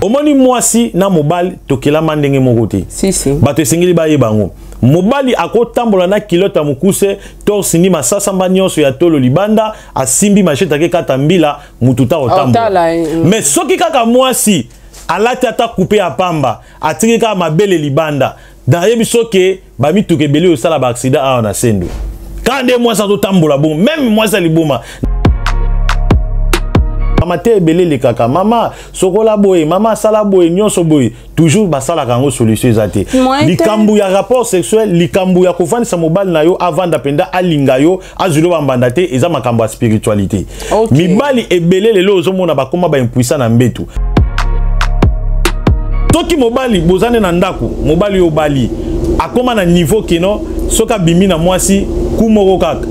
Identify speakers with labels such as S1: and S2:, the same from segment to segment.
S1: omoni mwasi na mobali tokela mandenge mokote
S2: si
S1: bato esengeli ba yebango mobali akotambola na kilota mukuse torse ni masasa mba nyonso ya tolo libanda asimbi machete ke kata mbila mututa otambola mais soki kaka mwasi alati ata coupe ya pamba atiki kaka mabele libanda dans yebiso ke ba mituke beli osala ba accident a na sendo kande mwasi azotambola bon même mwasi liboma mama te belele kaka mama sokola boye mama sala boye nyonso boye toujours basala kango solution ezate likambu ya rapport sexuel likambu ya kofandisa mobali na yo avant d'apenda alinga yo azulo bambanda te eza makambo ya spiritualité mibali ebelele lo ozomona bakoma ba impuissant na mbetu toki mobali bozane na ndako mobali obali akoma na niveau keno soka bimi na mwasi kumoko kaka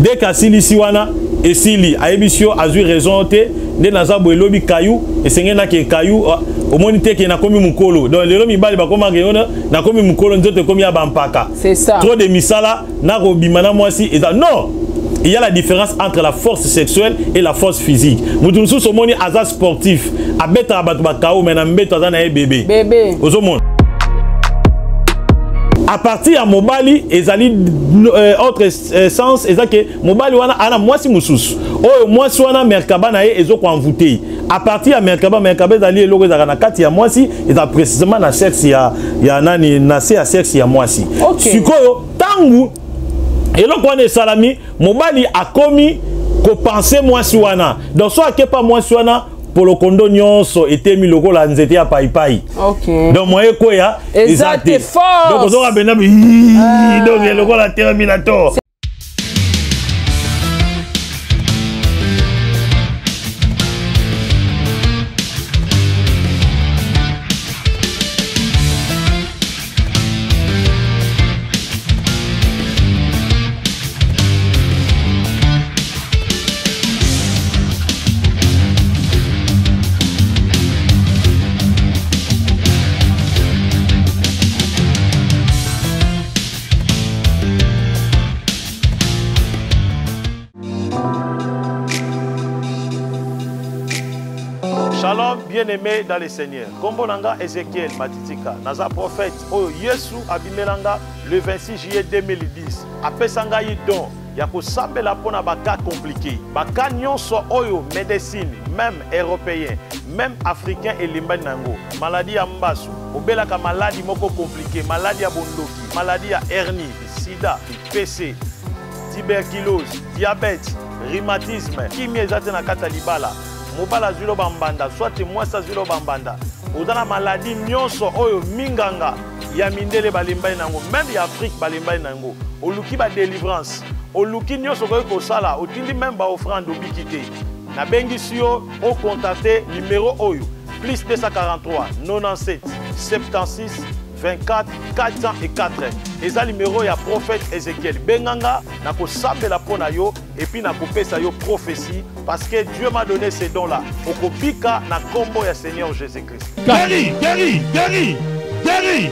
S1: dès kasilisi wana esili aebisio azui raison te nde naza boye lobi kayu esengena ke kayu omoni te ke nakomi mukolo donc lelo mibali bakoma ke ona nakomi mukolo nzoto komi ya bampaka
S2: c'est ça
S1: trop de misala na ko bimana mwasi eza non il y a la différence entre la force sexuelle et la force physique mutu mususu omoni aza sportif abeta bato bakao mais na mbeto aza na bébé ozomona à partir à mobali ezali autre sens ezake mobali wana ana mwasi mususu oyo mwasi wana merkaba na ye ezoko envoûter à partir à merkaba ezali eloko ezaka na kati ya mwasi eza précisément na sexe ya nani na sexe ya mwasi sikoyo tangu eloko wana esalami mobali akomi ko penser mwasi wana donc so akepa mwasi wana polo kondo nyonso etemi lokola nzete ya paipai donc moye koya ezate donc ozoka benda donc lokola terminator Shalom, bien-aimé dans le Seigneur. Kombonanga Ezekiel Matitika, Naza prophète, Oyo Yesu Abimelanga, le 26 juillet 2010. Apesanga yi don, yako sambe la pona baka compliqué. Baka nyonso Oyo médecine, même européen, même africain et limbani nango. Maladie ya mbasu, obelaka maladie moko compliqué, maladie ya bondoki, maladie ya hernie, sida, PC, tuberculose, diabète, rhumatisme, kimie ezate na kata libala. Mobala zulo bambanda, soit mwasa zulo bambanda. Odana maladie nyonso oyo minganga ya mindele balimbai nango, même ya Afrique balimbai nango. Oluki ba délivrance, oluki nyonso ko sala, otindi même ba offrande obikité. Na bengisi yo o contacter numéro oyo plus 243 97 76 24 404. Et ça numéro ya prophète Ezekiel Benganga na ko sambela pona yo et puis na ko pesa yo prophétie parce que Dieu m'a donné ces dons là. Okobika na kombo ya Seigneur Jésus-Christ.
S3: Guéri, guéri, guéri, guéri.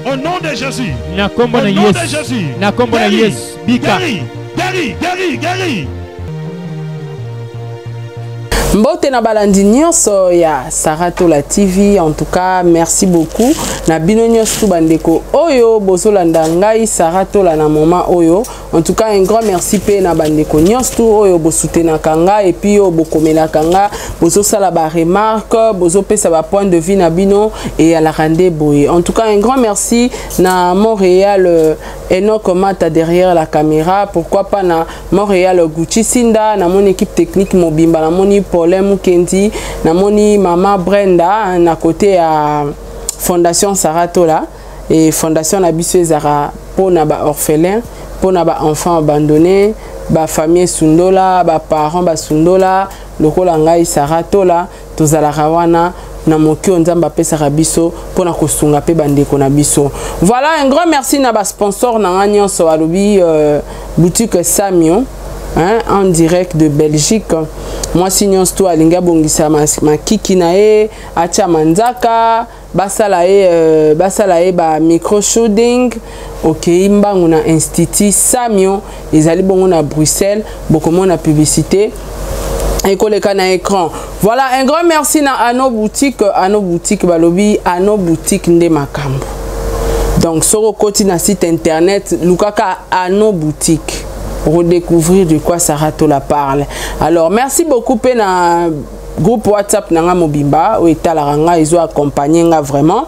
S3: Au nom de Jésus.
S4: Na kombo na Jésus. Na kombo na Yesu. Bika.
S3: Guéri, guéri, guéri, guéri.
S2: Mbote na balandi nyonso ya Saratola TV. En tout cas, merci beaucoup. Na bino nyonso bandeko oyo bozolanda ngai Saratola na moment oyo. En tout cas, un grand merci pe na bandeko nyonso oyo bosutena kanga et puis yo bokomela kanga bozo sala ba remarque, bozo pesa ba point de vue na bino et à la rende boye. En tout cas, un grand merci na Montréal Enoch Mata derrière la caméra. Pourquoi pas na Montréal Gucci Sinda, na mon équipe technique Mobimba, na mon Paulin Kendi, na moni Mama Brenda na côté à Fondation Saratola et Fondation Nabiso Zara pour na ba orphelin, pour na ba enfants abandonnés, ba famille Sundola, ba parents ba Sundola, lokola ngai Saratola, tozala rawana na moki onzamba pesa rabiso pour na kosunga pe bandeko na biso. Voilà, un grand merci na ba sponsor na nganyon so alobi boutique Samion. Hein, en direct de Belgique. Moi sinon sto alinga bongisa makiki na e acha manzaka basala e ba micro shooting OK mbangu na institut Samion ezali bongo na Bruxelles bokomo na publicité ekoleka na écran. Voilà, un grand merci à nos boutiques balobi, à nos boutiques nde makambo. Donc sur le côté na site internet lukaka à nos boutiques redécouvrir de quoi Saratola parle. Alors merci beaucoup na groupe WhatsApp nanga mobimba ou etalaranga ils ont accompagné nga vraiment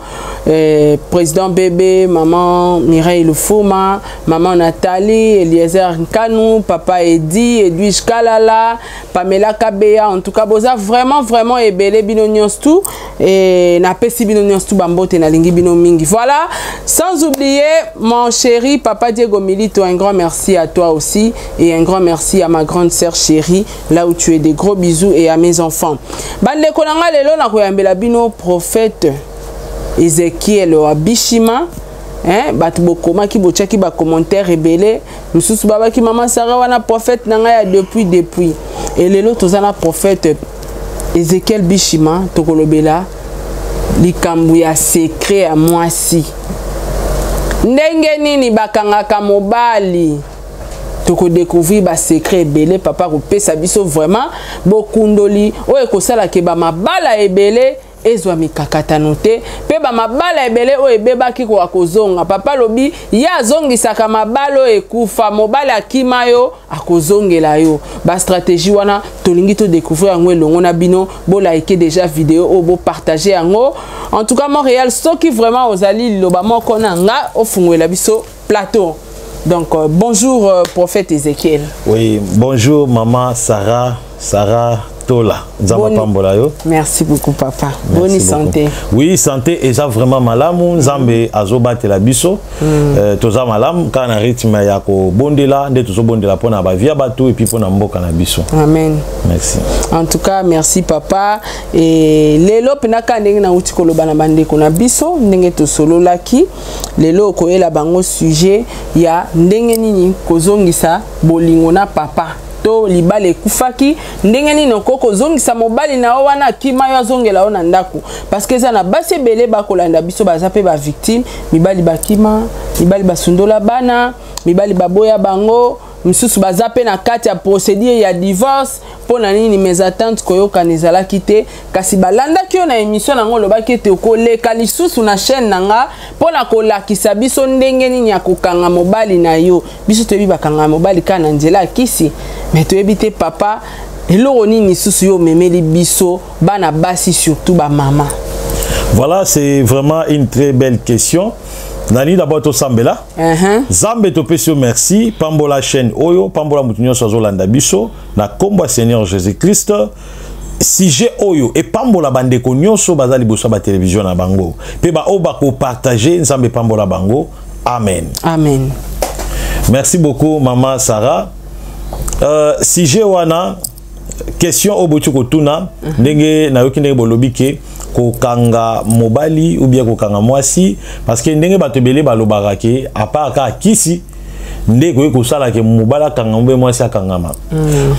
S2: président bébé, maman Mireille Lufuma, maman Nathalie, Eliezer Nkanou, papa Edi, Edwige Kalala, Pamela Kabea, en tout cas boza vraiment ebele bino nyonso tout et na pesi bino nyonso tout bambote na lingi bino mingi. Voilà, sans oublier mon chéri papa Diego Milito, un grand merci à toi aussi et un grand merci à ma grande sœur chérie là où tu es, des gros bisous et à mes enfants. Bande konanga lelo na koyambela bino prophète Ezekiel Abishima, hein, bat bokoma ki bochaki ba commentaire rebelle, mususu baba ki maman Sarah wana prophète nanga ya depuis et lelo tozana prophète Ezekiel Bishima tokolobela likambu ya secret à mwasi. Ndenge nini bakangaka mobali toko découvrir ba secret ebele papa ko pesa biso vraiment bokundoli o ekosala ke ba mabala ebele ezwa mikakatano te pe ba mabala ebele o ebebaki ko akozonga papa lobi ya zongisaka mabalo ekufa mobali akima yo akozongela yo ba stratégie wana tolingi to découvrir yango elongo na bino bo like déjà vidéo o bo partager yango. En tout cas Montréal soki vraiment ozali loba moko na nga ofungwela biso plateau. Donc bonjour prophète Ezekiel. Oui, bonjour maman Sarah Tola. Merci beaucoup papa. Bonne santé. Oui, santé et ça vraiment malamu Nzambe azobate la biso. Toza malam kana rythme ya ko bondela nde tozo bondela pona ba via batu et puis pona mboka na biso. Amen. Merci. En tout cas, merci papa et lelo pinaka ndenge na uti koloba na bande ko na biso ndenge to solo laki lelo ko ela bango sujet ya ndenge nini kozongisa bolingo na papa. To libale kufaki ndenge nini okoko zongisa mobali na wana kima yo zongela ona ndako parce que ça na base belé bakolanda biso bazape ba victime mibali bakima mibali basundola bana mibali baboya bango misusu bazape na kati ya procédure ya divorce pona nini mes attentes koyoka nezala kite kasi balanda kyo na émission nango lobaki te koleka lisusu na chaîne nanga pona kolakisa biso ndenge nini ya kokanga mobali na yo biso toyebi bakanga mobali kana nzela kisi mais toyebi te papa eloko nini susu yo memeli biso bana basi surtout ba maman.
S1: Voilà, c'est vraiment une très belle question. Nani d'abord to sambela. Zambe to pesio merci. Pambola chaîne oyo, pambola mutunyo sozolanda biso na kombo Seigneur Jésus-Christ. Sujet oyo et pambola bande ko nyonso bazali boso ba télévision na bango. Pe ba oba ko partager nzambe pambola bango. Amen. Amen. Merci beaucoup maman Sarah. Sujet wana question obotu ko tuna ndenge na yoki ndenge bolobi ke kokanga mobali ou bien kokanga mwasi parce que ndenge batebele balobaka ke apaka kisi ndeko ekosala ke mobala kanga mbe mwasi akangama.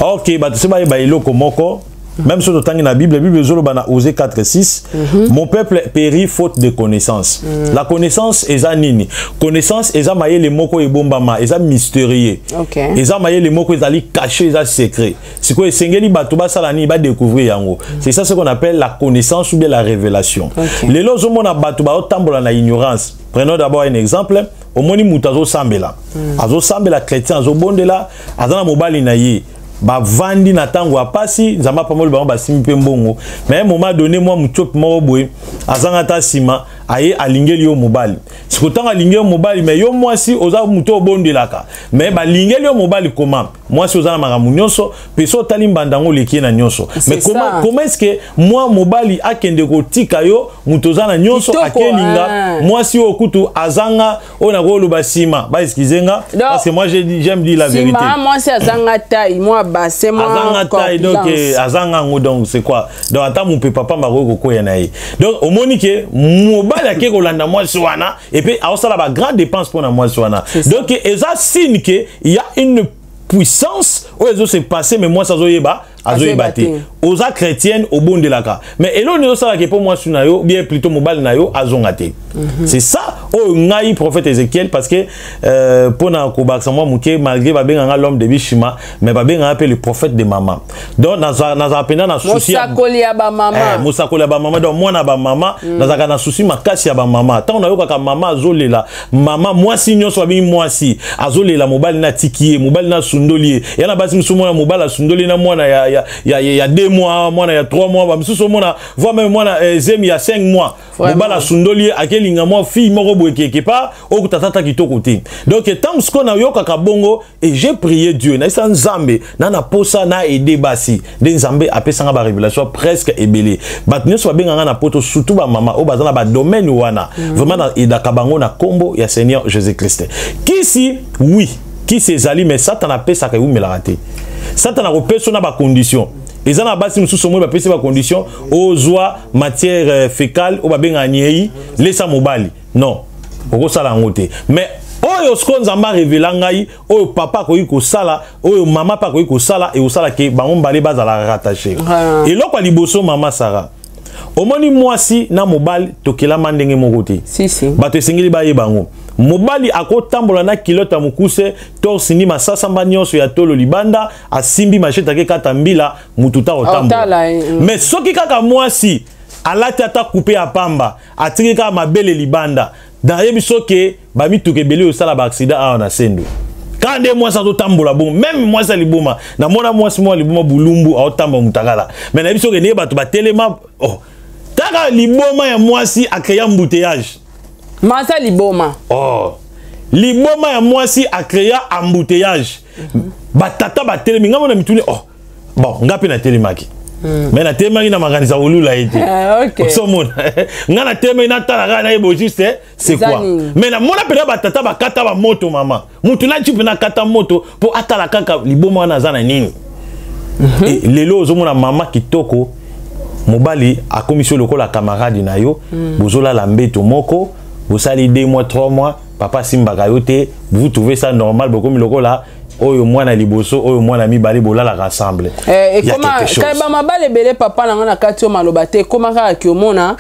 S1: OK bato se ba eloko moko même sur le temps la Bible zoloba na Osée 4:6 mon peuple périt faute de connaissance. La connaissance eza nini? Connaissance eza mayele moko ebombama eza mystérieux. Eza mayele moko ezali caché eza secret. Siko esengeli bato basala ni ba découvrir yango. C'est ça ce qu'on appelle la connaissance ou bien la révélation. Les lozo mona bato ba otambola na ignorance. Prenons d'abord un exemple. Au moni mutazo sambela. Azo sambela chrétien azo bondela azana mobali na ye. Ba vandi na tango apasi nzamba pamolo ba basimi pe mbongo mais à un moment donné moi muchop moko boye azanga ta sima aye alingeli yo mobali sikotanga alingeli yo mobali mais yo mwasi oza muto obondelaka mais ba lingeli yo mobali comment mwasi oza na makamu nyonso peso tali mbandango leki na nyonso mais comment est-ce que moi mobali akende kotika yo muto oza na nyonso akelinga mwasi okutu azanga ona koloba sima ba excusenga parce que moi j'aime dire la vérité sima mwasi azanga taille moi c'est moi donc azanga ngo donc c'est quoi donc ata mon papa maroko ko yanayi donc au monique mobali ake kolanda moi swana et puis a osala ba grande dépense pour na moi swana donc eza signe que il y a une puissance où ils se passer mais moi ça zoyeba azoyeba te oza chrétienne obondelaka mais elo ne osala ke po mwasi na yo bien plutôt mobali na yo azonga te c'est ça o ngai prophète Ézéchiel parce que pona ko baksa moi muke malgré babenga l'homme de Bishima mais babenga appelé le prophète de maman donc na pena na souci
S2: musakoli ya ba maman
S1: musakoli ya ba maman donc mwana ba maman nazaka na souci makasi ya ba maman tant na yo kaka maman azolela maman mwasi nyonso babi mwasi azolela mobali na tikiye mobali na sundolier yana basi musu mwana mobali asundoli na mwana ya 2 mois mwana ya 3 mois ba musu mwana voire même mwana zemi ya 5 mois mobali asundoli akelinga mwa fille moko boye quelque part okutata kitoko te donc tant ce qu'on a yo kaka bongo et j'ai prié Dieu na isa nzambe na posa na aider basi de nzambe apesanga ba révélation presque ebelé batnyo so benga na poto surtout ba mama o bazana ba domaine wana vraiment na idaka bango na kombo ya Seigneur Jésus-Christ kisi oui qui s'ezali mais Satan apesa ka umela raté Satan a repesa na ba condition ils ont basi mususu mo ba pesa ba condition ozwa matière fécale o ba benga nyei lesa mobali non oko sala ngote mais oyo skonza mba révéla ngai oyo papa ko yiko sala oyo mama pa ko yiko sala et osala ke bango mbale bazala rattaché et loko liboso mama Sarah omoni mwasi na mobali tokela mandenge moko te
S2: si
S1: bato esengeli baye bango mobali akotambola na kilota mukuse torsi ni masasa mba nyonso ya tolo libanda asimbi machete ke kata mbila mututa otambola mais soki kaka mwasi alati ata couper ya pamba atiki kaka mabele libanda dans yebiso ke bamituke beli osala ba accident a na sendo kande mwasi azotambola bon même mwasi liboma na mona mwasi mo liboma bulumbu aotamba mutakala mais na yebiso ke ne bato batelema oh taka liboma ya mwasi akreya embouteillage
S2: masa liboma
S1: oh liboma ya mwasi akreya embouteillage batata batelemi ngamo na mituni oh bon ngapi na telemaki mais na telemaki na makanisa olula ete
S2: OK
S1: somona ngana telemaki na tala na yebo juste c'est quoi mais na mona pena batata bakata ba moto mama mutu na chipe na kata moto po atala kaka liboma wana zana nini lelo ozomona mama kitoko mobali a commission lokola camarade na yo bozola la mbeto moko bosali 2 mois 3 mois papa simbaka yo te vous trouvez ça normal bokomi lokola oyo mwana liboso oyo mwana mibali bolala rassemble
S2: et comment kaiba mabale bele papa na ngana kati o maloba te comment ka kiomona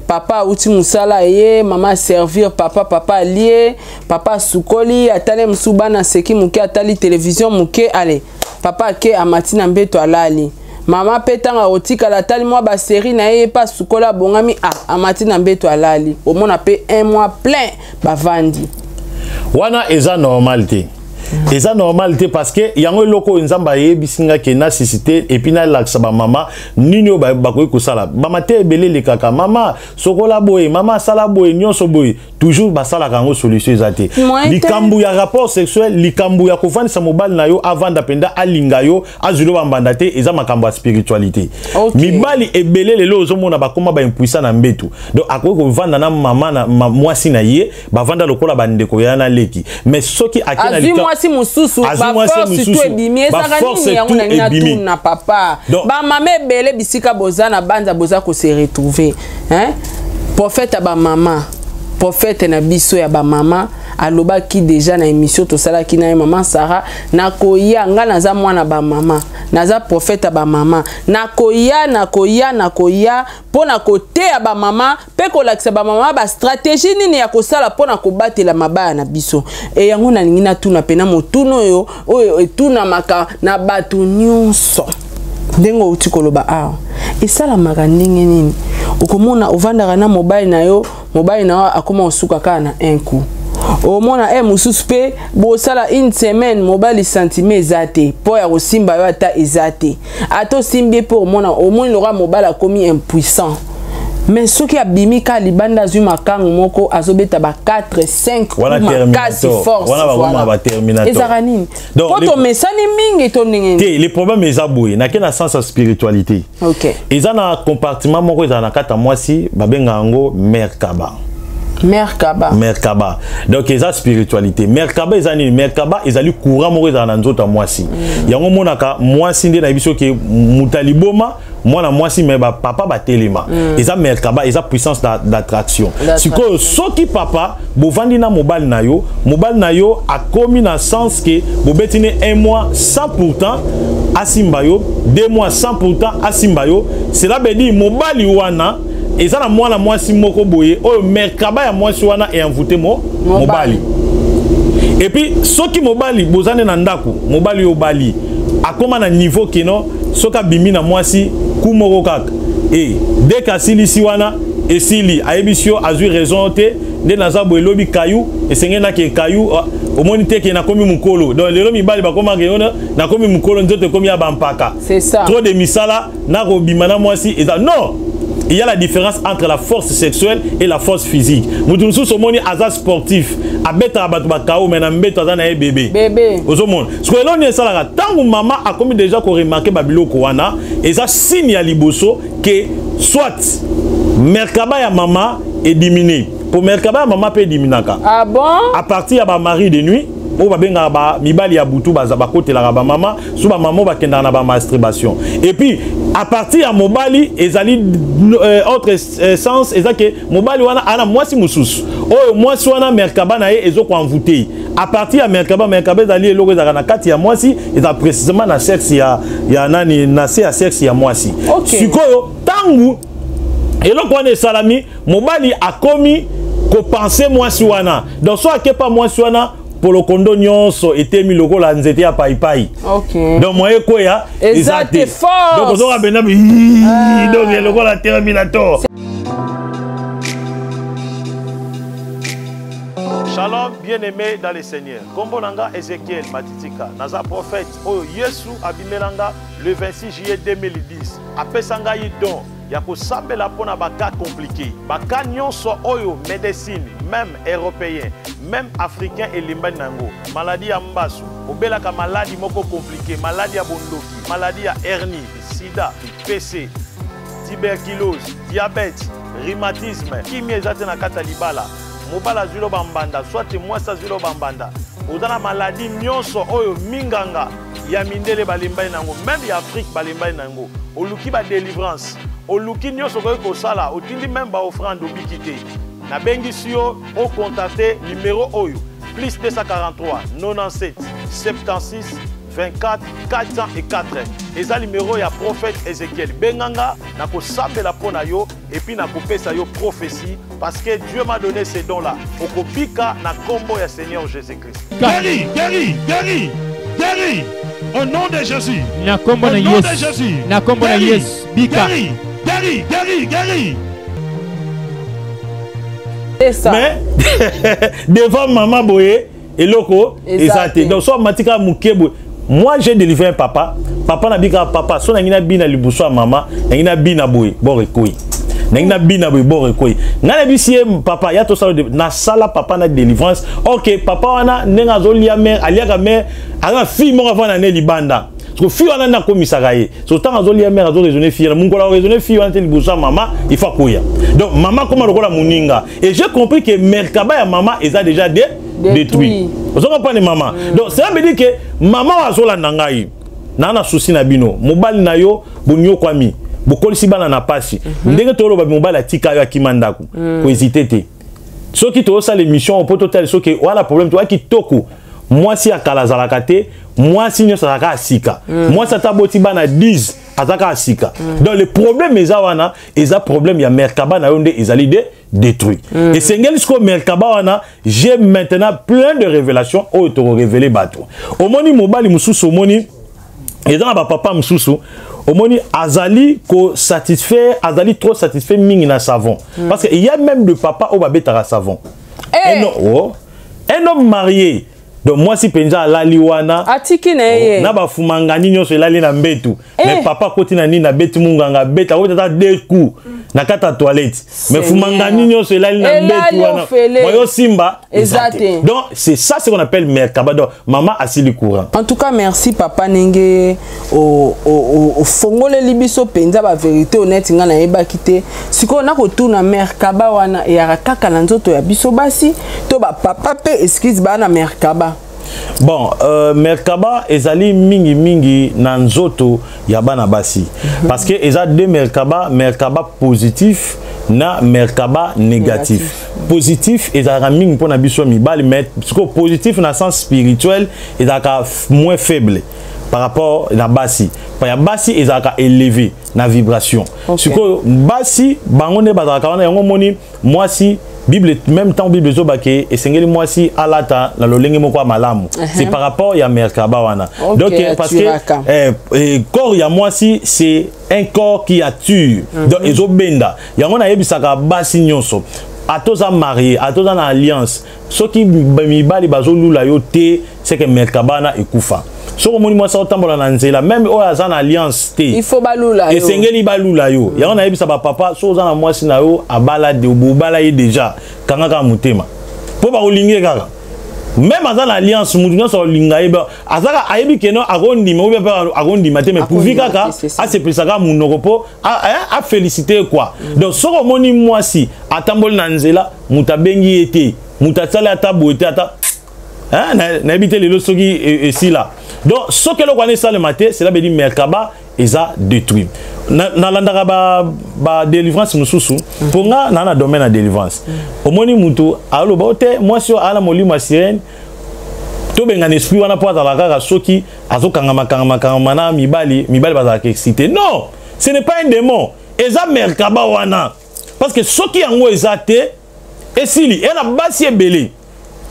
S2: papa uti musala ye mama servir papa lié papa sukoli atale msuba na seki muke atali télévision muke allez papa ke amatina mbeto alali mama petanga otika la tali moi ba série na ye pas sukola bongami amatina mbeto alali au mona pe 1 mois plein ba vandi
S1: wana eza normalité eza normalité parce que yango loko nzamba ye bisinga ke na cité et puis na laksa ba mama nini ba ko kusala ba mate ebele le kaka mama sokola boye mama sala boye nyonso boye toujours ba sala kango solution ezate likambu ya rapport sexuel likambu ya kofani sa mobile na yo avant d'apenda alinga yo azulo bambanda te eza makambo ya spiritualité mibali ebele lelo ozomona ba koma ba impuissant na mbetu donc akoko vanda na mama na mwasi na ye ba vanda lokola bandeko ya na leki mais soki akena
S2: si mususu ba force tu ebimi ezaka nini yango na tout na papa ba mama ebele bisika bozana banza boza ko se retrouver hein prophète ba mama prophète na biso ya ba mama aloba ki déjà na émission to sala ki na maman Sarah na koya nga naza mwana ba mama naza prophète ba mama na koya pona kote ya ba mama pe ko lakisa ba mama ba stratégie nini ya kosala pona ko batela mabaya na biso e yango na ningi na tuna pena motuno yo oyo etuna maka na batu nyonso ndengo uti koloba esala maka ndenge nini ukomona ovandaka na mobile na yo akoma osuka kana na un coup au mona mususu pe bosala une semaine mobile sentiment ezate po ya kosimba yo ata ezate ato simbi pe au mona lora mobile akomi impuissant mais soki abimi ka libanda zui makangu moko azobeta ba 4 5 kasi force
S1: wana ba terminator
S2: ezaka nini poto mesani mingi to ndenge
S1: te le problème eza boye na ke na sens ya spiritualité
S2: OK
S1: eza na compartiment moko eza na kata mwasi babenga yango mère kaba
S2: Merkaba.
S1: Merkaba. Donc eza spiritualité. Merkaba eza ni Merkaba ezali courant moko eza na nzoto mwasi. Yango monaka mwasi nde na biso ke mutaliboma mwana mwasi me ba papa ba telema. Eza Merkaba eza puissance d'attraction. Siko soki papa bovandi na mobile na yo akomi na sens ke bobetine 1 mois sans pourtant asimba yo, 2 mois sans pourtant asimba yo, cela veut dire mobile wana eza na mwana mwasi moko boye oyo Merkaba ya mwasi wana e envoûté mobali. Et puis soki mobali bozane na ndako mobali yo bali akoma na niveau kino soka bimi na mwasi kumoko kaka et dès qu'asilisi wana esili aebisio azui raison te nde naza boye lobi kayu esengena ke kayu omoni te ke nakomi mukolo donc lelo mibali bakoma ke ona nakomi mukolo nzoto komi ya bampaka. C'est ça. Trop de misala na ko bimana mwasi eza non. Il y a la différence entre la force sexuelle et la force physique. Mutumsu somoni aza sportif, abeta abatu bakao mena mbeto aza na e bébé. Bébé. Ozomon. Ce que l'on est ça là, tant maman a commis déjà qu'on remarqué babilo koana, et ça signe à liboso que soit Merkaba ya maman est diminué. Pour Merkaba ya maman peut diminuaka. Ah bon? À partir de mari de nuit. O babenga ba mibali ya butu baza bakotela ba mama so ba maman ba kenda na ba masturbation et puis à partir ya mobali ezali autre sens ezake mobali wana ana mwasi mususu oyo mwasi wana Merkaba na ye ezo ko envoûter à partir ya Merkaba ezali eloko ezaka na kati ya mwasi eza précisément na sexe ya nani na sexe ya mwasi. Sikoyo tangu eloko wana salami mobali akomi ko penser mwasi wana donc so akepa mwasi wana pour le condo nyonso était mis logo la nzete ya pai. OK. Donc moi ko ya ezate force. Donc on a bena donc le logo la terminator.
S5: Shalom, bien-aimé dans le Seigneur. Kombo nanga Ezekiel Matitika, naza prophète oyo Yesu abimelanga le 26 juillet 2010. Apesanga yi don ya kosambela pona baka compliqué. Baka nyonso oyo médecine, même européen, même africain et limbani nango. Maladie ya mbasu, obelaka maladie moko compliqué, maladie ya bondoki, maladie ya hernie, sida, PC, tuberculose, diabète, rhumatisme, kimi ezate na kata libala. Mobala zulo bambanda, soit mwasa zulo bambanda. Odana maladie nyonso oyo minganga ya mindele balimbani nango, même ya Afrique balimbani nango. Oluki ba délivrance. Oluki nyonso ko sala, otindi même ba offrande obikité. Na bengi sio au contacter numéro oyo plus 243 97 76 24 404 et ça numéro ya prophète Ezekiel Benganga na ko sambela pona yo et puis na ko pesa yo prophétie parce que Dieu m'a donné ces dons là okopika na kombo ya Seigneur Jésus-Christ.
S3: Guéri, guéri, guéri, guéri au nom de Jésus.
S4: Na kombo na Jésus. Na kombo na Jésus. Bika.
S3: Guéri, guéri, guéri, guéri.
S2: Ça.
S1: Mais devant maman boye et loko ezate donc soit matika mukebo moi j'ai délivré un papa n'a bika papa so na ngina bina libuso maman na ngina bina boye borekoi na ngina bina boye borekoi ngana bisie papa ya to sala na sala papa na délivrance OK papa wana nenga zolia mère aliaka mère aga fille mo avant na ne libanda parce que fille wana na komisaka ye so tant azolia mère azo raisonner fille mun ko la raisonner fille wana te libuso maman il faut koya donc maman comment lokola muninga et j'ai compris que Merkaba ya maman eza déjà détruit. Vous comprenez maman. Donc ça veut dire que maman azola nangai nana souci na bino mobali na yo bonyo kwami bokolisi bana na pasi ndenge tolo ba mobali atika yo akimandako ko hésiter te soki to sa l'émission poto tel soki wala problème toi ki toko moi si akala zalaka te moi si nyosa zalaka asika moi ça taboti bana 10 azaka asika donc le problème ezawana eza problème ya Merkaba na yo nde ezali détruit. Et c'est ce Merkaba wana j'ai maintenant plein de révélations au to révéler bateau. Omoni mobali mususu omoni et dans ba papa mususu omoni azali ko satisfait azali trop satisfait mingi na savon parce que il y a même de papa au babeta savon. Un homme marié donc moi si penza la liwana
S2: atiki na ye
S1: na ba fumanga nyonso elali na mbetu mais papa kotina ni na betu munganga beta o tata deux coups
S5: na kata toilette mais fumangani nyonso elali na mbetu wana moyo simba
S2: exactement.
S5: Donc c'est ça ce qu'on appelle merkaba. Donc maman asili courant.
S2: En tout cas merci papa nenge au fongole libiso penza ba vérité honnête nga na yeba kité siko na ko tuna merkaba wana ya kaka na nzoto ya biso basi to ba papa pe excuse ba na merkaba.
S5: Bon, merkaba ezali mingi na nzoto ya bana basi parce que eza deux merkaba positif na merkaba négatif. Positif ezala mingi pona biso mibali mais parce que positif na sens spirituel ezala moins faible par rapport na basi. Pa ya basi ezala élevé na vibration. Siko basi bangone bazala wana yango moni mwasi Bible même temps Bible zobake esengeli mwasi alata na lolenge moko malamu. C'est par rapport ya merkaba wana. Donc parce que corps ya mwasi c'est un corps qui attire. Donc ezobenda. Yango na yebisaka basi nyonso. Atoza marié, atoza na alliance. Soki mibali bazolula yo te, c'est que merkaba na ekufa. So ko moni mwasi otambola na nzela même o azana alliance te.
S2: Il faut balula yo.
S5: Esengeli balula yo. Yango na yebisa ba papa so ozana mwasi na yo abala de obala ye déjà. Kangaka mutema. Po ba olinge kaka. Même azana alliance mutu nyonso olinga yeba. Azaka ayebi keno agondima ou bien agondima te mais pour vi kaka a se pesaka munoko po a féliciter quoi. Donc so ko moni mwasi atamboli na nzela mutabengi ete. Mutatsala ata boete ata na habité les lots qui ici là. Donc ce que l'on connaît ça le matin, c'est là que merkaba est détruit. Na landaka ba délivrance mususu. Pour nga na domaine de délivrance. Omoni mutu alo ba ote moi sur ala molimo sirène. To benga esprit wana po azala kaka soki azokanga na mibali bazala excité. Non, ce n'est pas un démon. Eza merkaba wana. Parce que soki yango ezate esili ena basi ebele.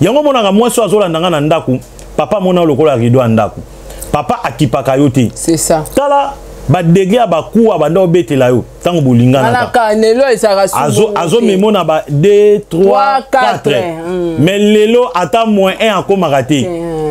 S5: Yango monaka mwasi azolanda na ndaku papa mona lokola rido ndaku papa akipaka yo te
S2: c'est ça
S5: tala ba degré ba kuwa banda obetela yo tango bolingana
S2: na kanelo esaka
S5: azo memona ba 2 3 4 mais lelo ata moins 1 akoma raté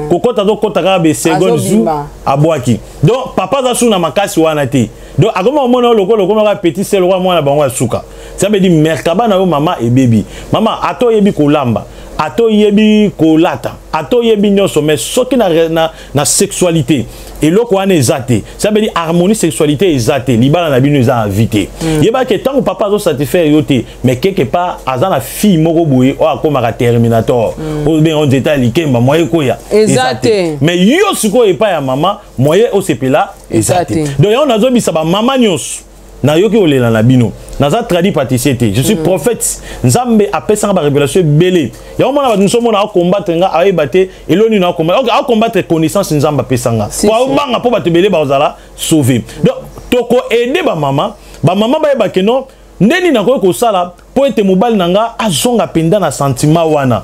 S5: kokota zo kotaka be seconde jour abwaki donc papa za suna makasi wana te donc akoma mona lokola petit sel roi mwana bango asuka ça veut dire merkaba na yo mama et baby mama ato yebi kolamba ato yebi kolata ato yebi nyonso mais soki na sexualité et loko wana ezate ça veut dire harmonie sexualité ezate libala na bino eza invité yeba que tant que papa zo satisfaire yote mais quelque part azana fille moko boye o akoma terminator o bien on détail likemba moye koya
S2: ezate
S5: mais yo siko epa ya mama moye o sepela ezate donc on azo bisa ba mama nyonso na yoki olela na bino naza tradi pâtissier te je suis prophète nzambe apesa ba révélation belé ya mona ba nsomo na combattre nga ayebate eloni na combattre OK a combattre connaissance nzamba pesanga kwa banga po batebele ba ozala sauver donc toko aider ba mama ba yeba ke non ndeni na ko sala po ete mobali nanga azonga penda na sentiment wana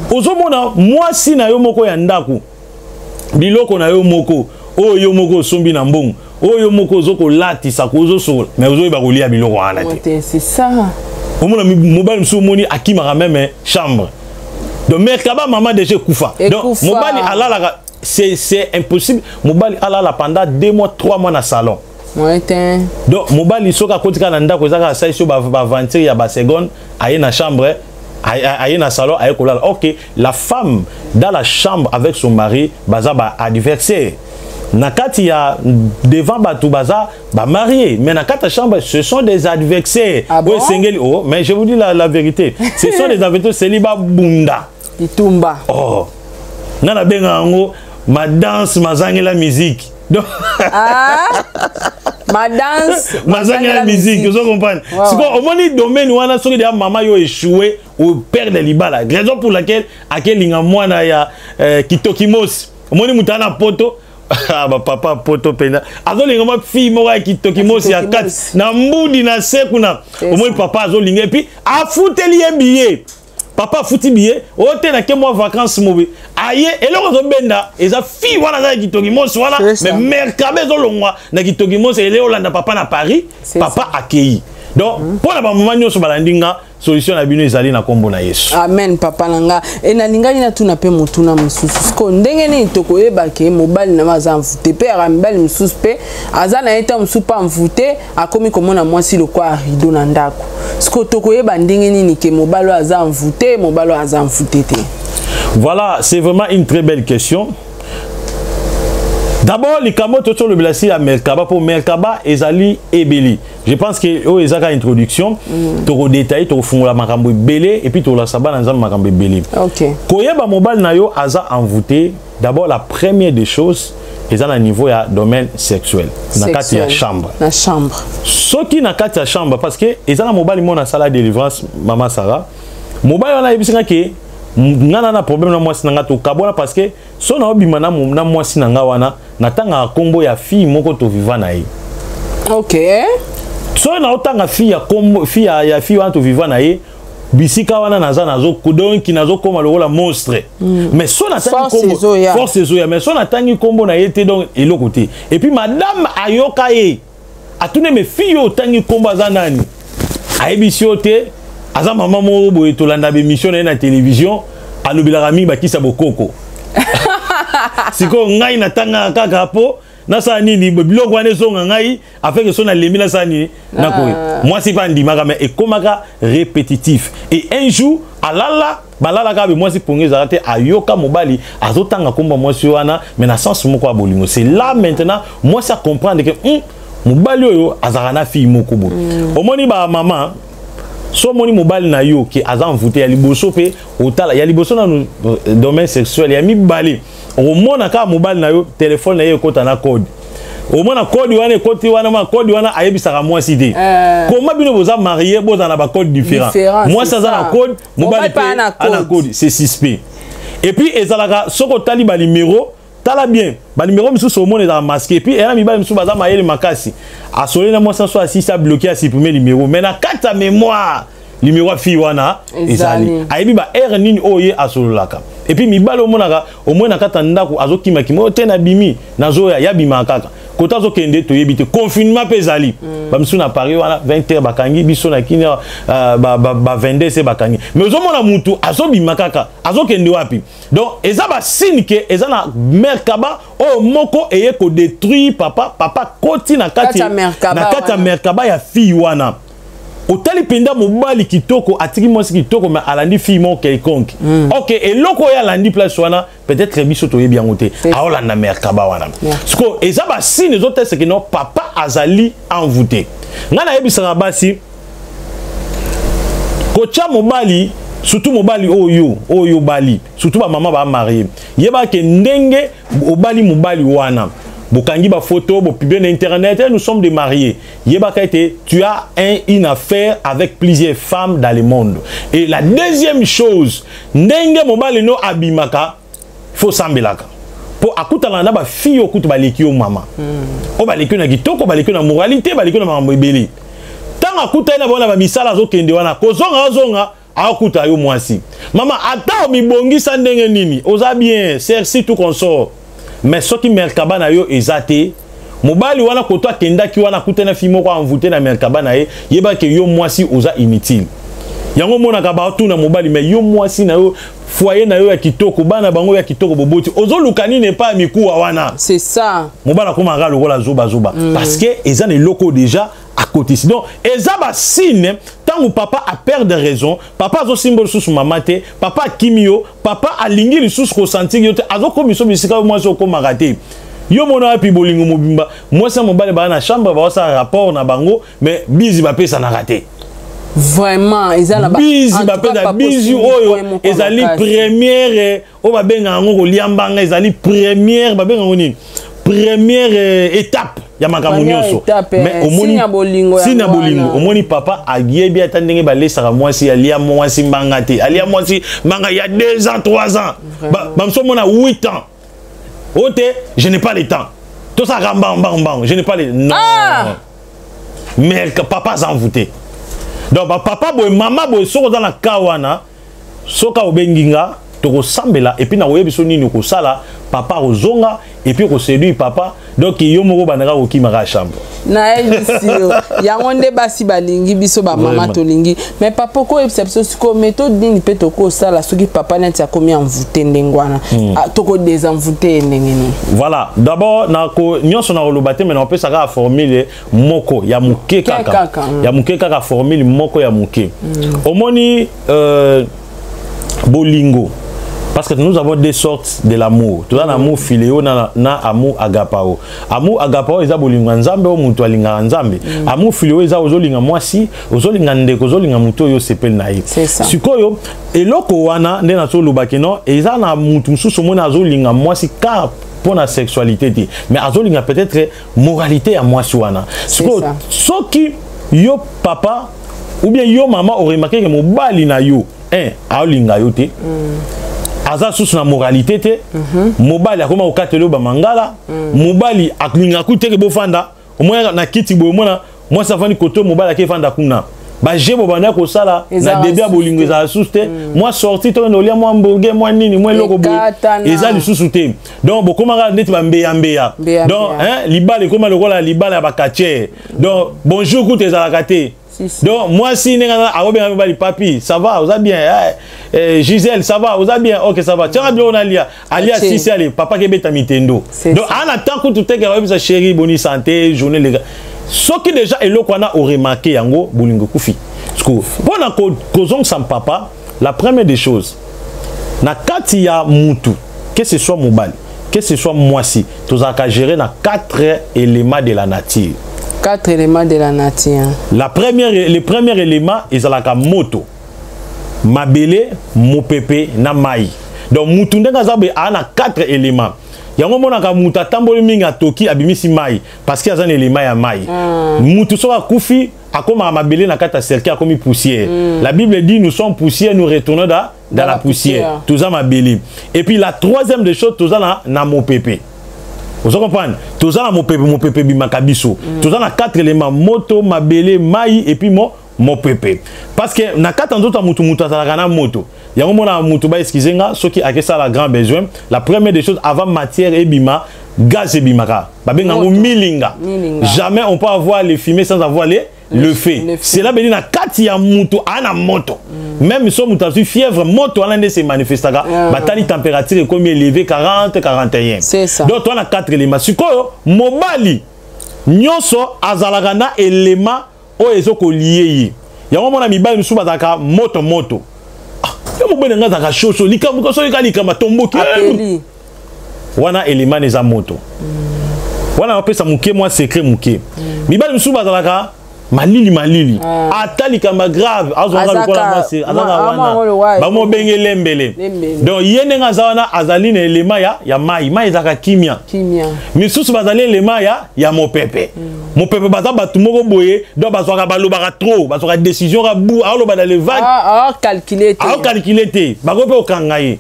S5: ozomona mwasi na yo moko ya ndaku biloko na yo moko oyo moko sombi na mbongo oyo moko zoko lati sakozo so mais ozo ba kolia biloko wana te
S2: c'est ça
S5: omona mobali mso moni akima même chambre donc merkaba mama déjà kufa donc mobali alala c'est impossible mobali alala pendant 2 mois 3 mois na salon donc mobali soka kotika na ndako ezaka sa iso ba ventir ya ba seconde aye na chambre aye na salon aye kolala OK la femme dans la chambre avec son mari baza ba adversaire nakati ya devant batu baza ba marié mais nakata chambre ce sont des adversaires mais je vous dis la vérité ce sont des adversaires célibat bunda
S2: itumba
S5: nana benga ngo ma danse mazangi la musique donc
S2: ma danse
S5: mazangi la musique vous comprenez c'est quoi au moins domaine wana soki de maman yo échoué au père de libala raison pour laquelle akelinga mwana ya kitokimos au moins mutana poto ba papa poto penda azolinga ma fille moko kitokimos ya 4 na mbudi na sekuna au moins papa azolinga et puis afuteli billet papa futi billet ote na ke moi vacances mobi aye eloko zo benda eza fille wana za kitokimos wana mais merkabe zo longwa na kitokimos ele olanda papa na Paris papa akei donc pour la maman nyoso balandinga
S1: solution na bino ezali na kombo na Yesu.
S2: Amen papa nanga. Et na linga ina tuna pe mutuna mususu. Ko ndenge ni toko yeba ke mobali na maza mvute pe arambali mususu pe azana eta musupa mvute akomi komona mwasi le kwa rido na ndako. Sko toko yeba ndenge ni ke mobali aza mvute, mobali aza mvute te.
S1: Voilà, c'est vraiment une très belle question. D'abord, les camotes sur le blessé à Merkaba pour Merkaba ezali ebeli. Je pense que oh ezaka introduction, to détail to fond la makambo belé et puis to la saba dans makambo belé.
S2: OK.
S1: Koyeba mobile na yo aza envoûté. D'abord la première des choses ezana niveau ya domaine sexuel. Na kati ya chambre.
S2: Na chambre.
S1: Soki na kati ya chambre parce que ezana mobile mo na sala délivrance maman Sarah. Mobile na yebisinga ke ngana na problème na mwasi nanga to kabona parce que so na obima na mwasi nanga wana natanga kombo ya fille moko to vivant na ye.
S2: OK.
S1: So na otanga fille ya kombo fille ya fille wana to vivant na ye bisika wana naza nazo kodonki nazo koma lokola monstre. Mais so na tangi kombo force ezoya mais so na tangi kombo na ye te donc eloko te. Et puis madame ayoka ye atune me fille o tangi kombo za nani ayebisi yo te. Aza maman mo boye to landa be mission na télévision alobila mi bakisa bokoko. Siko ngai natanga kaka po na sa nini biloko wane so ngai afin que so na lemi na sa nini na ko. Moi c'est pas ndimaka mais ekomaka répétitif et un jour alala balala ka be moi c'est pongeza raté ayoka mobali azotanga komba moi si wana mais na sens moko ya bolingo. C'est là maintenant moi ça comprendre que mobali oyo azarana fille moko bo. Omoni ba maman so moni mobile na yo ki azan voté ya liboso pe otala ya liboso na domaine sexuel ya mibali o mona ka mobile na yo téléphone na yo kota na code o mona code wana koti wana ma code wana ayebisaka mwasi te comment bino boza marié boza na ba code différent moi ça za na code mobile pa na code c'est 6P et puis ezalaka soko tali ba numéro tala bien ba numéro misusu au monde est masqué et puis era mibali misusu baza mayele makasi a solé na moi ça soit assis à bloquer à supprimer numéro mais na carte mémoire numéro fi wana ezali ayebi ba r nini oye asololaka et puis mibali au monaka au moins na kata ndako azokima kimo te na bimi nazoya ya bima kaka kota zo kende to yebite confinement pezali ba misusu na Paris wana 20h bakangi biso na kini ba 22h bakangi mais ozo mona mutu azobima kaka azokende wapi donc eza ba signe que eza na Merkaba o moko eye ko détruire papa koti na kati ya Merkaba ya fi wana otali penda mobali kitoko atiki mwasi kitoko mais alandi fille mon quelconque OK et loko ya landi place wana peut-être biso to yebi yangote aolanda Merkaba wana siko eza ba signe zo test que non papa azali envoûté ngana yebisaka basi kocha mobali surtout mobali oyo bali surtout ba maman ba marié yeba ke ndenge obali mobali wana bokangi ba photo bo publier na internet nous sommes des mariés yeba ka été tu as une affaire avec plusieurs femmes dans le monde et la deuxième chose ndenge mobali no abimaka faut sambelaka pour akutana na ba fille okuta baleki o mama o baleki na kitoko baleki na moralité baleki na mambo ebele tanga akuta na bona ba misala zo kende wana kozonga akuta yo mwasi mama ata mibongisa ndenge nini oza bien serci tout consort mais ce qui Merkaba na yo ezate mobali wana koto akendaki wana kutena fimo kwa envoûté na Merkaba na ye yeba ke yo mwasi oza inutile yango mona ka ba tuna mobali mais yo mwasi na yo foyer na yo ya kitoko bana bango ya kitoko boboti ozo lukani ne pas mikuwa wana
S2: c'est ça
S1: mobala koma ga lokola zoba parce que eza ne loko déjà à côté donc eza ba signe tant papa a perdre raison papa zo symbole sous maman te papa kimio papa alingi li sous ressentir yo te azo komiso bisika moi zo ko magaté yo mona pi bolingo mobimba moi ça mobale ba na chambre ba ça rapport na bango mais bizi ba pesa na raté
S2: vraiment eza la
S1: bizi ba pesa bizi oyo ezali première o ba benga ngo ko liambanga ezali première ba benga ngoni première étape ya makambo nyonso mais omoni sina bolingo omoni papa ayebi atandenge balesaka mwasi alia mwasi mbanga te alia mwasi mbanga il y a 2 ans 3 ans ba msomo na 8 ans ote je n'ai pas le temps tout ça bang je n'ai pas le non mais papa s'en foutait donc papa boy maman boy soko dans la kawana soka obenginga toko sambela et puis na oyebi so nini ko sala papa ozonga et puis ko séduire papa donc yo moko banaka ko kimaka chambre
S2: na elisi yango nde basi balingi biso ba mama tolingi mais papa ko exception siko méthode nini pe toko sala soki papa neti akomi envoûté ndengwana toko désenvoûté ndengeni
S1: voilà d'abord na ko nyonso na olobate mais on peut saka formule moko ya muke kaka ya muke kaka formule moko ya muke omoni bolingo. Parce que nous avons des sortes de l'amour. Tout l'amour philéo na amour agapao. Amour agapao eza bolinga nzambe o mutu alinga nzambe. Amour philéo eza ozolinga mwasi, ozolinga ndeko, ozolinga mutu yo sepel na ye.
S2: C'est ça.
S1: Sikoyo eloko wana nde na so lobaki no eza na mutu mususu mona azolinga mwasi ka pour la sexualité mais azolinga peut-être moralité à mwasi wana. Sikoyo soki yo papa ou bien yo maman aurait remarqué que mobali na yo aolinga yo te. Aza sous na moralité te mobali akoma okatelo ba mangala mobali aklinga ku te ke bofanda au moins na kiti bo mona moi ça fani koto mobali akefanda kuna ba jebo bana ko sala na début bolingo za sous te moi sorti to no lia moi mboge moi nini moi loko bo ezali sous te donc bokoma neti ba mbeya mbeya donc libale koma lokola libale ba kache donc bonjour ku te za la kate. Donc moi si papi ça va vous allez bien Gisèle ça va vous allez bien ok ça va tiens bien on alia alia si c'est allez papa qui beta mitendo donc en attendant que tout est que chérie bonne santé journée les gars ce qui déjà est là qu'on a remarqué yango bolingo kufi pour la cause sans papa la première des choses na kati ya mutu que ce soit mobile que ce soit moi si tous à gérer na 4 éléments de la nature.
S2: 4 éléments de la nature.
S1: Le premier élément est la moto. Mabele, mopepe, na mai. Donc, mutunde ngazabe a 4 éléments. Yango mona ka muta tamboli minga toki abimisi mai parce qu'il y a un élément ya mai. Mutu soka kufi akoma mabele na kata cercle akomi poussière. La Bible dit nous sommes poussière, nous retournons dans la poussière. Tout ça mabele. Et puis la troisième des choses, tout ça na mopepe. Vous comprenez? Tout ça mon pépé bimakabiso. Tout ça na 4 éléments moto, mabele, mai et puis mon pépé. Parce que na 4 autres mutu za na moto. Yango mona mutu ba excusenga ce qui a que ça la grand besoin. La première des choses avant matière et bima, gaz et bimaka. Ba benga milinga. Jamais on peut avoir les fumées sans avoir le feu. C'est là ben na 4 ya mutu ana moto. Même si on a fièvre, moto à se manifestera. Batali température est comme élevée 40 41.
S2: C'est ça.
S1: Donc on a 4 éléments. Sikoyo mobali nyonso azalagana élément o ezoko lié. Ya mona mibali musu bazaka moto. Yo mobali nga zaka chocho likambo ko so likama tomboki. Wana élément neza moto. Wana opesa muke moi secret muke. Mibali musu bazalaka malili atali kama grave azonga lokola mwasi azanga wana bamo bengele mbele donc yene ngaza wana azali na elema ya mai ezaka kimia misusu bazali elema ya mopepe mopepe baza batu moko boye donc bazwaka balobaka trop bazwaka décision ka bu aloba dans les vagues calculer te bakope okanga ye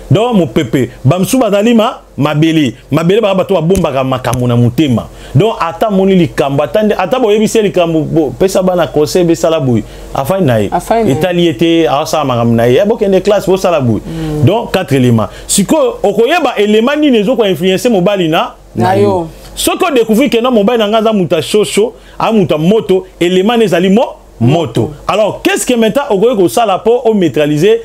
S1: donc mopepe bamsu bazali mabele ba bato babombaka makambo na mutema donc ata moni likambo ata boyebisi likambo pesa bana conseil besala boy afai nae etaliete asa makambo nae bokende classe bo sala boy donc 4 éléments siko okoyeba élément nini ezoko influencer mobali na yo soko découvrir que non mobali nga za muta chocho a muta moto élément nezali moto. Alors, qu'est-ce que maintenant on ça la pour au neutraliser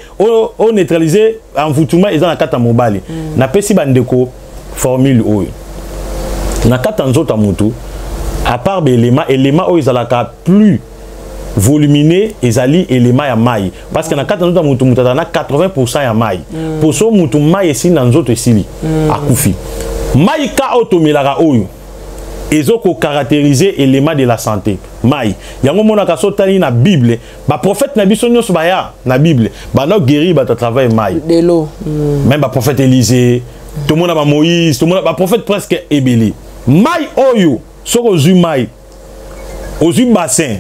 S1: envoûtement et dans la carte mobile. Na pesi bandeko formule oyo. Na carte nzota mutu à part élément oyo izalaka plus volumineux ezali élément ya mai parce que na carte nzota mutu na 80% ya mai. Pour so mutu mai esi na nzoto esili akufi. Mai ka otomelaka oyo ezoko caractériser élément de la santé mai yango mona ka sotali na Bible ba prophète na biso nyonso baya na Bible ba no guéri ba travail mai
S2: de l'eau
S1: même ba prophète Élisée tout monde ba Moïse tout monde ba prophète presque ebeli mai oyo soko zu mai ozu bassin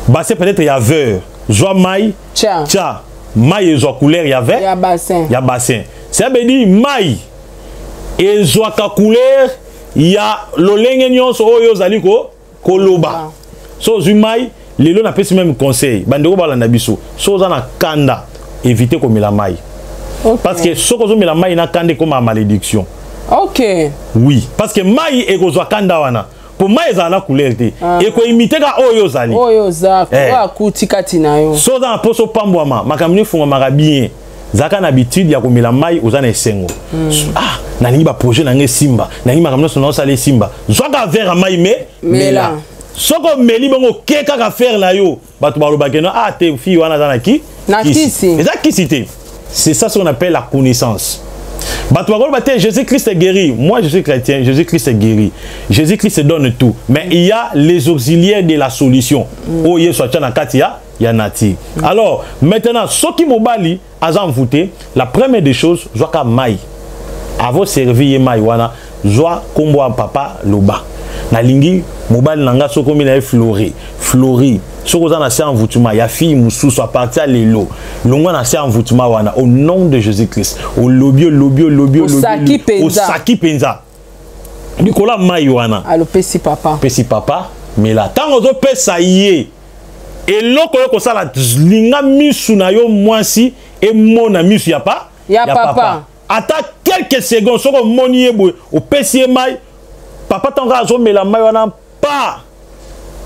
S1: bassin peut-être ya vert joie mai tcha mai ezo couleur ya vert ya bassin ça veut dire mai ezo ka couleur ya lolenge nyonso oyo zali ko loba so zumai lelo na pesi même conseil bandeko balanda biso so za na kanda éviter komela mai Parce que ce que la maille n'a qu'à comme ma malédiction.
S2: Ok.
S1: Oui, parce que maille est aux kandawana. Pour maille ça la couleur et ko imiter ka oyo zali.
S2: Oyo za kwa kutika tinayo.
S1: So dans poso pambwama, makamni funga marabien. Zaka na habitude ya komela maille aux ana esengo. Ah, nani ba projet na simba, nani makamno sono sale simba. Zoka vers maille mela. Soko meli bongo keka ka faire la yo. Batu ba lobakeno ah te fille wana za na ki?
S2: Na kisi.
S1: C'est ça ce qu'on appelle la connaissance. Jésus-Christ est guéri. Moi, je suis chrétien. Jésus-Christ est guéri. Jésus-Christ donne tout. Mais il y a les auxiliaires de la solution. Oh, il y a Nati. Alors, maintenant, ce qui m'obali, à envoûter, la première des choses, je vois maï. Avant servir maï, wana, je vois combo papa loba. Na lingi, mobali nanga soko mina flori. Soko za na se envoûtement, ya fille mususu à partir lelo. Longa na se envoûtement wana au nom de Jésus-Christ. Au lobio. Au saki penza. Nicolas mai wana.
S2: Allo pesi papa.
S1: Pesi papa, mais là tant ozo pesa yé. Et loko ko sala linga misu na yo mwasi et mona misu ya pa.
S2: Ya papa.
S1: Ata quelques secondes soko moni yebo au pesi mai. Papa tanga zo mela mai wana pa.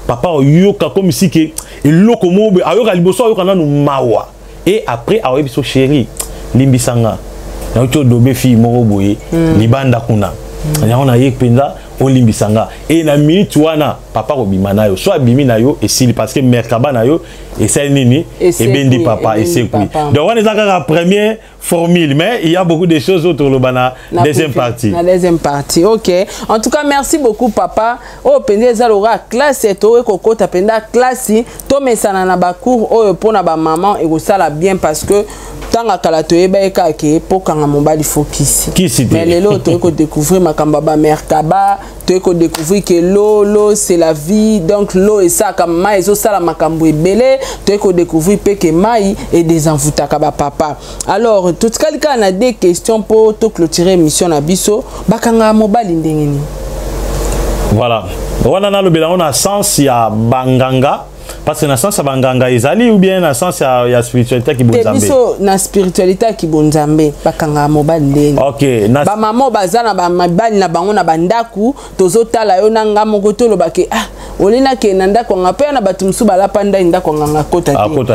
S1: Papa yoka comme si que loko mobe ayoka liboso ayoka na mawa. Et après awebi so chéri limbisanga. Na oto dobe fi moko boye libanda kuna. On a yek penza on limbisanga. Et na minute wana papa ko bimana yo. So abimi na yo et si parce que merkaba na yo et c'est nini et bendi papa et c'est kui. Donc on est dans la première formule mais il y a beaucoup de choses autour le bana deuxième partie.
S2: La deuxième partie. OK. En tout cas merci beaucoup papa. Oh pende zalora classe to ko kota penda classe to mesana na ba cours oh pona ba maman et ko sala bien parce que tanga kala to eba eka ke pokanga mobali focus. Mais lelo to ko découvrir makamba ba merkaba, to ko découvrir que l'eau c'est la vie donc l'eau et ça comme ma ezo sala makambo ebele, to ko découvrir pe que mai et des envoûtaka ba papa. Alors tout cas na des questions pour to clôturer émission na biso bakanga mobali ndengeni.
S1: Voilà. Wana na lobela on a sens ya banganga. Parce que na sens banganga ezali ou bien na sens ya spiritualité qui bonzambe.
S2: Biso na spiritualité qui bonzambe bakanga mobali ndeni.
S1: OK,
S2: ba maman bazana ba mabali na bango na bandaku tozotala yo nanga moko to lobake ah olina ke nanda ko ngape na batumsu bala panda inda ko nganga kota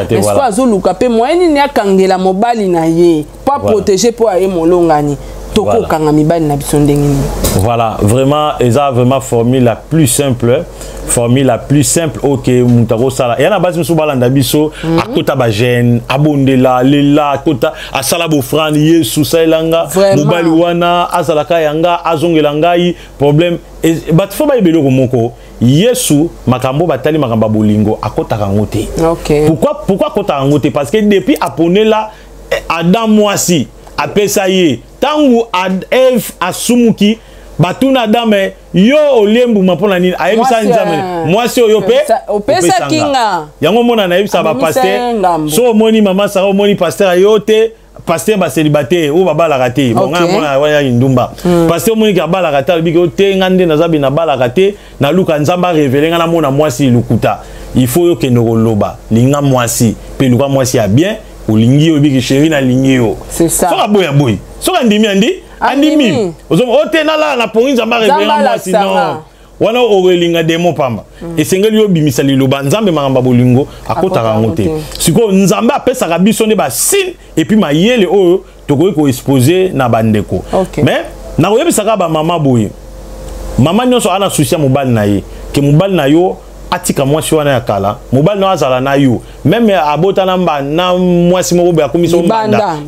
S2: te. Est-ce que azoluka pe moyeni ni akangela mobali na ye pas protéger pour aye molongani. Toko kanga mibali na biso ndengeni.
S1: Voilà, vraiment eza vraiment formule la plus simple. Formule la plus simple OK mutaro sala yana basi musu balanda biso akota ba jeune abondela lela akota asala bo frane Yesu sailanga mobali wana azalaka yanga azongela ngai problème bat fo ba ibelo ko moko Yesu makambo batali makamba bolingo akota kangote.
S2: OK.
S1: Pourquoi akota kangote parce que depuis aponela Adam mwasi apesa ye tangu Eve asumuki batuna dame yo olembu mapona nini ayebisa nzambe mwasi oyo pe
S2: opesa kinga
S1: yango mona na yebisa ba pasteur so moni mama sara moni pasteur ayote pasteur ba célibataire ou baba la raté bon mona waya indumba pasteur moni ka bala raté biko te ngande na zabi na bala raté na luka nzamba révéler ngana mona mwasi lukuta il faut yo ke ndoloba linga mwasi pe luka mwasi ya bien olingi obiki chéri na lingi yo
S2: c'est ça
S1: so boya boy so ndimi andi Animi. Ote na la na pongi nzamba révérend moi sinon. Wana orelinga demo pamba. Et sengeli yo bimisa liloba nzambe makamba bolingo akota kangote. Siko nzamba apesa ka biso ne ba signe et puis mayele oyo tokoki ko exposer na bandeko. Mais na oyebisa ka ba mama boye. Mama nyonso ana souci mobali na ye. Ke mobali na yo atika mwasi wana ya kala. Mobali na azala na yo. Même abota namba na mwasi moko ba komiso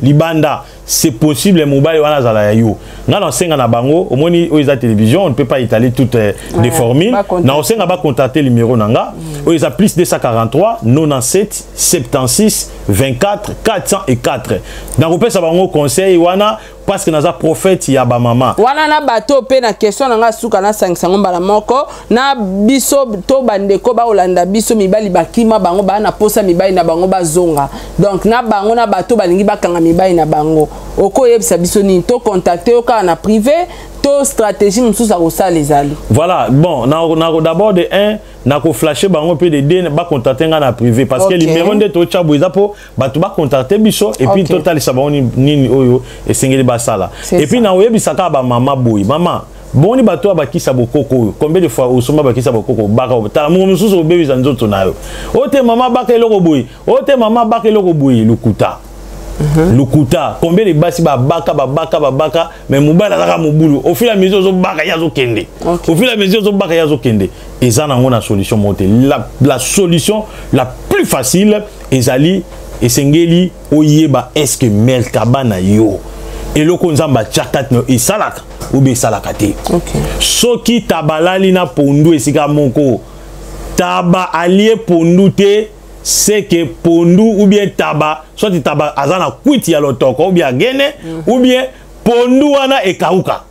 S1: libanda. C'est possible mobile wana zala ya yo. Na na senga na bango, au moni oiza télévision, on ne peut pas étaler toutes les formules. Na on senga ba contacter le numéro nanga. Oiza plus 243 97 76 24 404. Na repesa bango conseil wana parce que naza prophète ya ba mama.
S2: Wana na bato pe na question nanga suka na sangsango mbala moko na biso to bandeko ba olanda biso mibali bakima bango ba na posa mibali na bango bazonga. Donc na bango na bato balingi bakanga mibali na bango. Oko yebisa biso ni to contacter oka na privé to stratégie mususu ça les ali.
S1: Voilà, bon, d'abord de 1 na ko flasher bango pe de 2 ba contacter nga na privé parce que numéro de to chabu izapo ba to ba contacter biso et puis total ça ba nini oyo et sengeli ba sala. Et puis na oyebisaka ba mama boy, mama boni bato abakisa bokoko combien de fois osoma bakisa bokoko baka ta mususu obebisa nzoto nayo ote mama baka eloko boy ote mama baka eloko boy lukuta lukuta combien de basi babaka mais mobala zaka mobulu au fil et à mesure zo baka yazo kende au fil et à mesure zo baka yazo kende eza nango na solution moté la solution la plus facile ezali esengeli oyeba est-ce que melkaba na yo eloko nzamba chakat no isalaka ou bien salaka te. Soki tabalali na pondu esika moko taba allié pondu te c'est que pondu ou bien taba soit taba azana kwiti ya lotoko ou bien gene ou bien pondu wana ekauka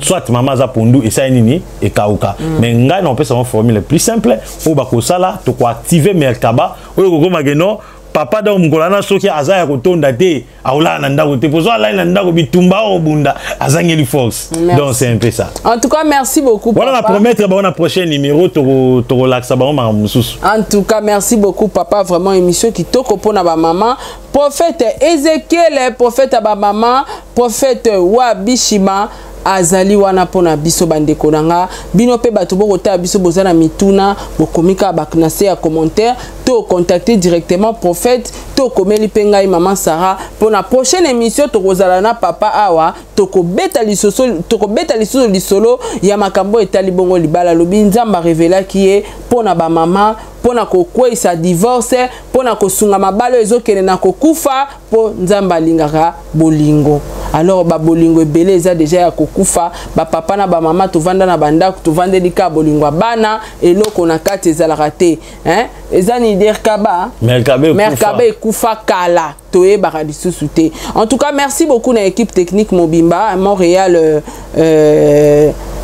S1: soit mama za pondu esa nini ekauka mais ngai na pesa une formule plus simple ou bakosala to ko activer merkaba ou ko mageno papa da mkolana soki azaya kotonda te aula na ndako te pozo ala na ndako bitumba obunda azangeli force. Donc c'est un peu ça.
S2: En tout cas merci beaucoup
S1: voilà papa. Voilà, promettre ba na prochain numéro to relaxa ba ma mususu.
S2: En tout cas merci beaucoup papa, vraiment émission qui toko pona ba maman prophète Ezekiel, prophète ba maman, prophète Wabishima azali wana pona biso bandeko nanga bino pe bato bokota biso bozana mituna bokomika baknase ya commentaire to contacter directement prophète to komeli penga maman Sarah pour la prochaine émission to kozala na papa awa to ko beta lisoso lisolo ya makambo etali bongo libala lobi nzamba révéla qui est pona ba maman pona ko kwesa divorce pona ko sunga mabalo ezokene na kokufa po nzamba lingaka bolingo. Alors ba bolingo ebele eza déjà ya kokufa ba papa na ba mama to vanda na banda to vande lika bolingo bana eloko na kati ezalaka te hein ezani dire kaba merkabe kufa kala toye baradisusu te. En tout cas merci beaucoup na équipe technique Mobimba Montréal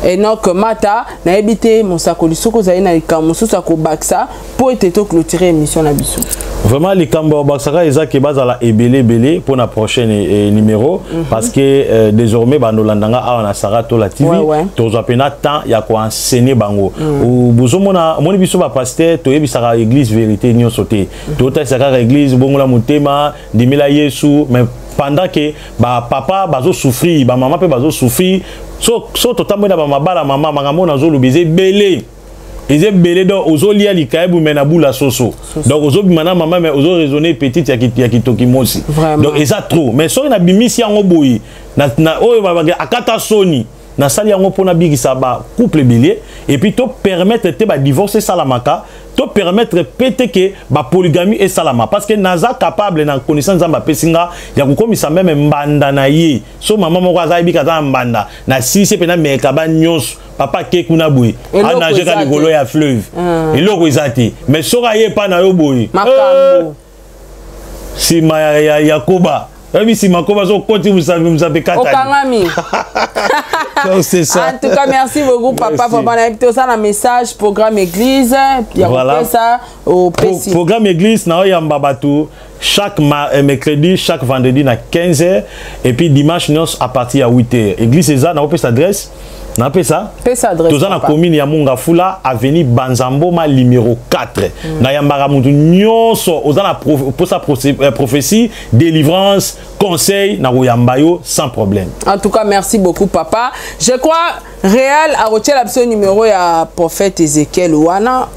S2: Enoch Mata na ebité mosakoli soko zali na likambo susa ko baksa pour être to clôturer émission na biso.
S1: Vraiment les kambo baksaka ezaki bazala ebele pour la prochaine numéro parce que désormais banolandanga awa na Sarato la TV to apena temps ya ko enseigner bango ou bozomona moni biso ba pasteur to yebisaka église vérité nyonso te to ta saka église bongola motema ndimela Yesu mais pendant que ba papa bazo souffrir ba maman pe bazo souffrir so totambo na ba mabala mama mangambo na zo lobeze belé ils ont belé donc aux olia likaebu menabu la soso donc aux obimana maman mais aux raisonner petite ya kitoki mosi donc et ça trop mais so na bimisi yango boyi na o akata soni na sali yango pona bigisa ba couple bilier et puis to permettre te ba divorcer salamaka to permettre pété que ba polygamie et salama parce que naza capable na connaissance za pesinga ya kokomisa même mbanda na ye so maman moko azabi kaza mbanda na sisi pe na meka ba nyos papa ke kuna boy ana je ka ligolo ya fleuve eloko ezati mais soka ye pa na yo boy makambo si ma ya Yakoba oui, si ma commande vous avez quatre
S2: années.
S1: C'est ça.
S2: En tout cas, merci beaucoup, papa. Pour inviter ça dans message, programme église.
S1: Voilà.
S2: Ça au PC.
S1: Programme église, na Yambabatu. Chaque mercredi, chaque vendredi, à 15h. Et puis dimanche, à partir de 8h. Église, c'est ça, on a adresse. On a ça. Tout ça, la commune Yamunga Fula, avenue Banzamboma, numéro 4. Na Yambara Moutou, nyonso, pour sa prophétie, délivrance, conseil, na Yambayo, sans problème.
S2: En tout cas, merci beaucoup, papa. Je crois, réel, à retirer l'absolu numéro, il y a prophète Ezekiel Ouana.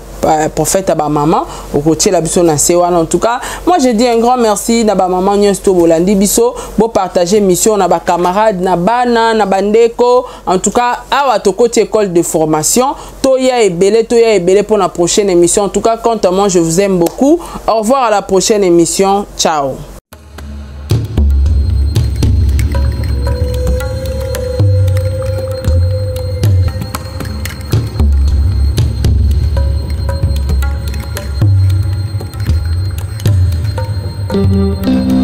S2: Prophète à maman au côté la biso na sewana. En tout cas moi je dis un grand merci na ba maman nyosto bolandi biso bo partager mission na ba camarades na bana na bandeko. En tout cas awa to côté école de formation toya ebele pour la prochaine émission. En tout cas quant à moi je vous aime beaucoup. Au revoir à la prochaine émission. Ciao.
S6: Thank you.